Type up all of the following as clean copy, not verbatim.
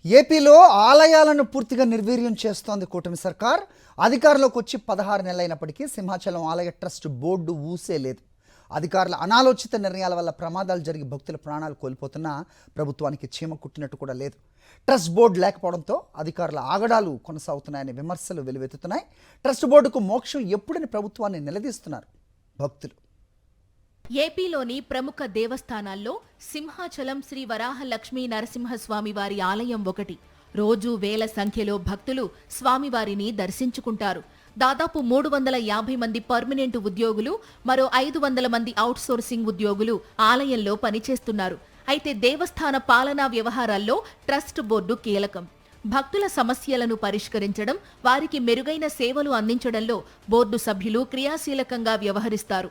ఏపీలో ఆలయాలను పూర్తిగా నిర్వీర్యం చేస్తోంది కూటమి సర్కార్. అధికారంలోకి వచ్చి 16 నెలలైనప్పటికీ సింహాచలం ఆలయ ట్రస్ట్ బోర్డు ఊసే లేదు. అధికారుల అనాలోచిత నిర్ణయాల వల్ల ప్రమాదాలు జరిగి భక్తుల ప్రాణాలు కోల్పోతున్నా ప్రభుత్వానికి చీమ కుట్టినట్టు కూడా లేదు. ట్రస్ట్ బోర్డు లేకపోవడంతో అధికారుల ఆగడాలు కొనసాగుతున్నాయనే విమర్శలు వెలువెత్తుతున్నాయి. ట్రస్ట్ బోర్డుకు మోక్షం ఎప్పుడని ప్రభుత్వాన్ని నిలదీస్తున్నారు భక్తులు. ఏపీలోని ప్రముఖ దేవస్థానాల్లో సింహాచలం శ్రీ వరాహ లక్ష్మీ నరసింహస్వామి వారి ఆలయం ఒకటి. రోజు వేల సంఖ్యలో భక్తులు స్వామివారిని దర్శించుకుంటారు. దాదాపు 350 మంది పర్మనెంట్ ఉద్యోగులు, మరో 500 మంది అవుట్సోర్సింగ్ ఉద్యోగులు ఆలయంలో పనిచేస్తున్నారు. అయితే దేవస్థాన పాలనా వ్యవహారాల్లో ట్రస్ట్ బోర్డు కీలకం. భక్తుల సమస్యలను పరిష్కరించడం, వారికి మెరుగైన సేవలు అందించడంలో బోర్డు సభ్యులు క్రియాశీలకంగా వ్యవహరిస్తారు.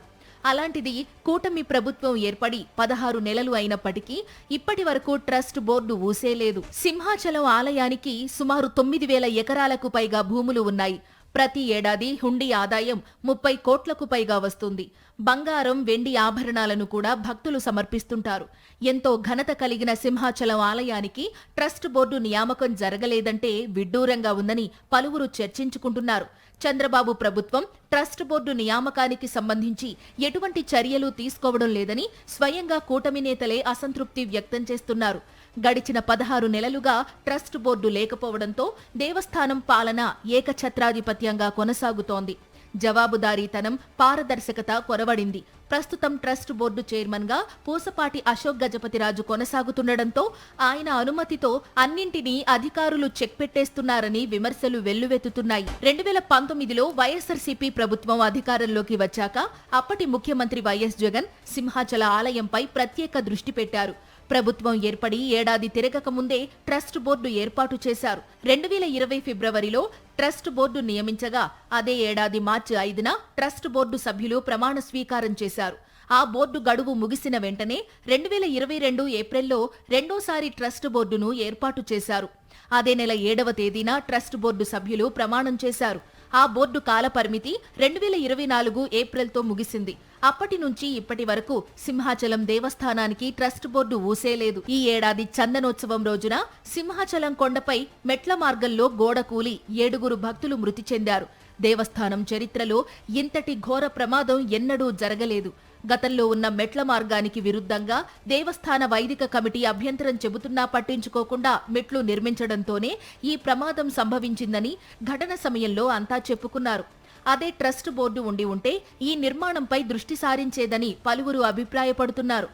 అలాంటిది కూటమి ప్రభుత్వం ఏర్పడి 16 నెలలు అయినప్పటికీ ఇప్పటి వరకు ట్రస్ట్ బోర్డు ఊసేలేదు. సింహాచలం ఆలయానికి సుమారు 9,000 ఎకరాలకు పైగా భూములు ఉన్నాయి. ప్రతి ఏడాది హుండీ ఆదాయం 30 కోట్లకు పైగా వస్తుంది. బంగారం, వెండి ఆభరణాలను కూడా భక్తులు సమర్పిస్తుంటారు. ఎంతో ఘనత కలిగిన సింహాచలం ఆలయానికి ట్రస్ట్ బోర్డు నియామకం జరగలేదంటే విడ్డూరంగా ఉందని పలువురు చర్చించుకుంటున్నారు. చంద్రబాబు ప్రభుత్వం ట్రస్ట్ బోర్డు నియామకానికి సంబంధించి ఎటువంటి చర్యలు తీసుకోవడం లేదని స్వయంగా కూటమి నేతలే అసంతృప్తి వ్యక్తం చేస్తున్నారు. గడిచిన 16 నెలలుగా ట్రస్ట్ బోర్డు లేకపోవడంతో దేవస్థానం పాలన ఏకఛత్రాధిపత్యంగా కొనసాగుతోంది. జవాబుదారీతనం, పారదర్శకత కొరవడింది. ప్రస్తుతం ట్రస్ట్ బోర్డు చైర్మన్ గా పూసపాటి అశోక్ గజపతిరాజు కొనసాగుతుండటంతో ఆయన అనుమతితో అన్నింటినీ అధికారులు చెక్ పెట్టేస్తున్నారని విమర్శలు వెల్లువెత్తుతున్నాయి. 2019లో వైఎస్ఆర్సీపీ ప్రభుత్వం అధికారంలోకి వచ్చాక అప్పటి ముఖ్యమంత్రి వైఎస్ జగన్ సింహాచల ఆలయంపై ప్రత్యేక దృష్టి పెట్టారు. ప్రభుత్వం ఏర్పడి ఏడాది తిరగక ముందే ట్రస్ట్ బోర్డు ఏర్పాటు చేశారు. 2020 ఫిబ్రవరిలో ట్రస్ట్ బోర్డు నియమించగా అదే ఏడాది మార్చి 5న ట్రస్ట్ బోర్డు సభ్యులు ప్రమాణ స్వీకారం చేశారు. ఆ బోర్డు గడువు ముగిసిన వెంటనే 2022 ఏప్రిల్లో రెండోసారి ట్రస్ట్ బోర్డును ఏర్పాటు చేశారు. అదే నెల 7వ తేదీన ట్రస్ట్ బోర్డు సభ్యులు ప్రమాణం చేశారు. ఆ బోర్డు కాల పరిమితి 2024 ఏప్రిల్తో ముగిసింది. అప్పటి నుంచి ఇప్పటి వరకు సింహాచలం దేవస్థానానికి ట్రస్ట్ బోర్డు ఊసేలేదు. ఈ ఏడాది చందనోత్సవం రోజున సింహాచలం కొండపై మెట్ల మార్గంలో గోడ కూలి 7 భక్తులు మృతి చెందారు. దేవస్థానం చరిత్రలో ఇంతటి ఘోర ప్రమాదం ఎన్నడూ జరగలేదు. గతంలో ఉన్న మెట్ల మార్గానికి విరుద్ధంగా దేవస్థాన వైదిక కమిటీ అభ్యంతరం చెబుతున్నా పట్టించుకోకుండా మెట్లు నిర్మించడంతోనే ఈ ప్రమాదం సంభవించిందని ఘటన సమయంలో అంతా చెప్పుకున్నారు. అదే ట్రస్ట్ బోర్డు ఉండి ఉంటే ఈ నిర్మాణంపై దృష్టి సారించేదని పలువురు అభిప్రాయపడుతున్నారు.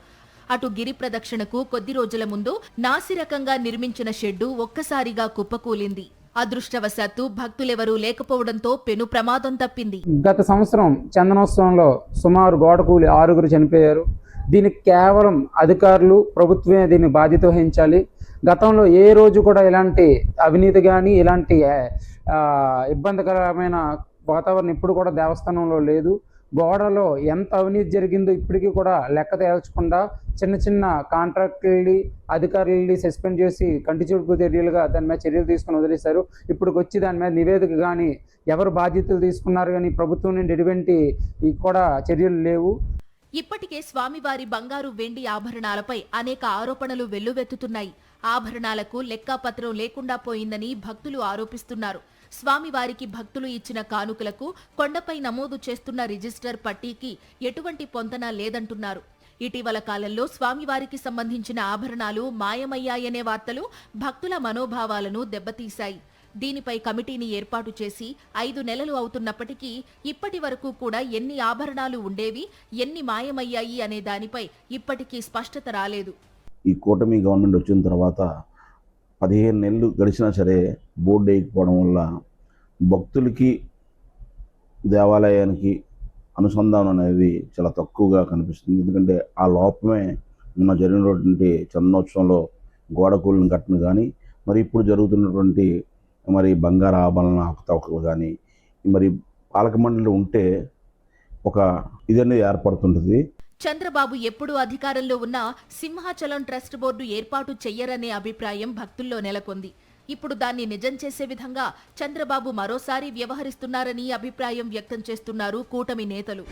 అటు గిరి ప్రదక్షిణకు కొద్ది రోజుల ముందు నాసిరకంగా నిర్మించిన షెడ్డు ఒక్కసారిగా కుప్పకూలింది. అదృష్టవశాత్తు భక్తులెవరూ లేకపోవడంతో పెను ప్రమాదం తప్పింది. గత సంవత్సరం చందనోత్సవంలో సుమారు గోడకూలి 6 చనిపోయారు. దీనికి కేవలం అధికారులు, ప్రభుత్వమే దీన్ని బాధ్యత వహించాలి. గతంలో ఏ రోజు కూడా ఇలాంటి అవినీతి కానీ ఇలాంటి ఇబ్బందికరమైన వాతావరణం ఇప్పుడు కూడా దేవస్థానంలో లేదు. గోడలో ఎంత అవినీతి జరిగిందో ఇప్పటికీ కూడా లెక్క తేల్చకుండా చిన్న చిన్న కాంట్రాక్టులని, అధికారులని సస్పెండ్ చేసి కంటి చూపు చర్యలుగా దాని మీద చర్యలు తీసుకుని వదిలేశారు. ఇప్పుడు వచ్చి దాని మీద నివేదిక కానీ ఎవరు బాధ్యతలు తీసుకున్నారు కానీ ప్రభుత్వం నుండి ఎటువంటి కూడా చర్యలు లేవు. ఇప్పటికే స్వామివారి బంగారు, వెండి ఆభరణాలపై అనేక ఆరోపణలు వెల్లువెత్తుతున్నాయి. ఆభరణాలకు లెక్కాపత్రం లేకుండా పోయిందని భక్తులు ఆరోపిస్తున్నారు. స్వామివారికి భక్తులు ఇచ్చిన కానుకలకు కొండపై నమోదు చేస్తున్న రిజిస్టర్ పట్టీకి ఎటువంటి పొంతన లేదంటున్నారు. ఇటీవల కాలంలో స్వామివారికి సంబంధించిన ఆభరణాలు మాయమయ్యాయనే వార్తలు భక్తుల మనోభావాలను దెబ్బతీశాయి. దీనిపై కమిటీని ఏర్పాటు చేసి 5 నెలలు అవుతున్నప్పటికీ ఇప్పటి వరకు కూడా ఎన్ని ఆభరణాలు ఉండేవి, ఎన్ని మాయమయ్యాయి అనే దానిపై ఇప్పటికీ స్పష్టత రాలేదు. ఈ కూటమి గవర్నమెంట్ వచ్చిన తర్వాత 15 నెలలు గడిచినా సరే బోర్డు వేయకపోవడం వల్ల భక్తులకి దేవాలయానికి అనుసంధానం అనేది చాలా తక్కువగా కనిపిస్తుంది. ఎందుకంటే ఆ లోపమే నిన్న జరిగినటువంటి చందనోత్సవంలో గోడకూలిన ఘటన కానీ, మరి ఇప్పుడు జరుగుతున్నటువంటి బంగారు ఆభరణ అవకతవకలు కానీ, మరి పాలక మండలి ఉంటే ఒక ఇదనేది ఏర్పడుతుంటుంది. చంద్రబాబు ఎప్పుడు అధికారంలో ఉన్నా సింహాచలం ట్రస్ట్ బోర్డు ఏర్పాటు చెయ్యరనే అభిప్రాయం భక్తుల్లో నెలకొంది. ఇప్పుడు దాన్ని నిజం చేసే విధంగా చంద్రబాబు మరోసారి వ్యవహరిస్తున్నారని అభిప్రాయం వ్యక్తం చేస్తున్నారు కూటమి నేతలు.